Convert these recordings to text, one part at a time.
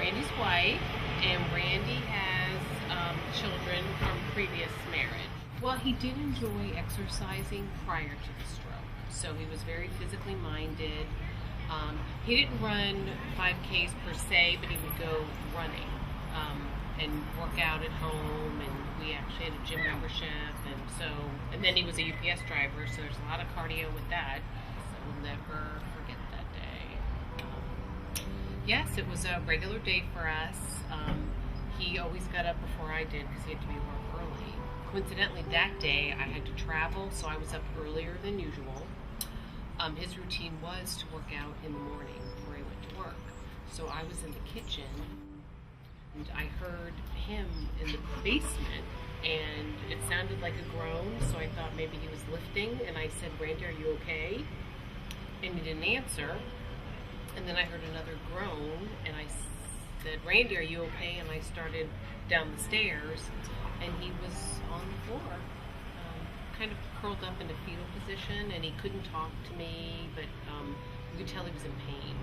Randy's wife, and Randy has children from previous marriage. Well, he did enjoy exercising prior to the stroke, so he was very physically minded. He didn't run 5Ks per se, but he would go running and work out at home, and we actually had a gym membership, and then he was a UPS driver, so there's a lot of cardio with that. So we'll never forget that day. Yes, it was a regular day for us. He always got up before I did because he had to be to work early. Coincidentally, that day I had to travel, so I was up earlier than usual. His routine was to work out in the morning before he went to work. So I was in the kitchen, and I heard him in the basement, and it sounded like a groan, so I thought maybe he was lifting, and I said, "Randy, are you okay?" And he didn't answer. And then I heard another groan, and I said, "Randy, are you okay?" And I started down the stairs, and he was on the floor, kind of curled up in a fetal position, and he couldn't talk to me, but you could tell he was in pain.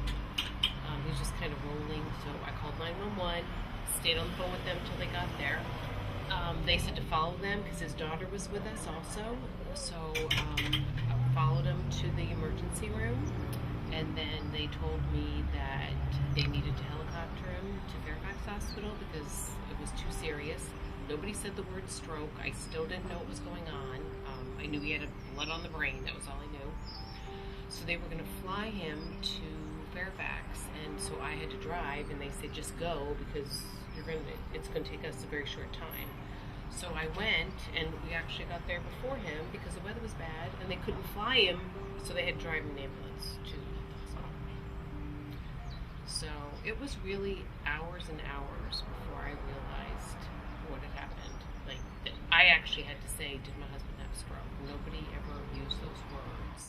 He was just kind of rolling, so I called 911, stayed on the phone with them until they got there. They said to follow them because his daughter was with us also, so I followed him to the emergency room, and then they told me that they needed to helicopter him to Fairfax Hospital because it was too serious. Nobody said the word stroke. I still didn't know what was going on. I knew he had blood on the brain. That was all I knew. So they were going to fly him to Fairfax, and so I had to drive, and they said, "Just go because it's going to take us a very short time." So I went, and we actually got there before him because the weather was bad, and they couldn't fly him, so they had to drive an ambulance to the hospital. So it was really hours and hours before I realized what had happened. Like, I actually had to say, "Did my husband have a stroke?" Nobody ever used those words.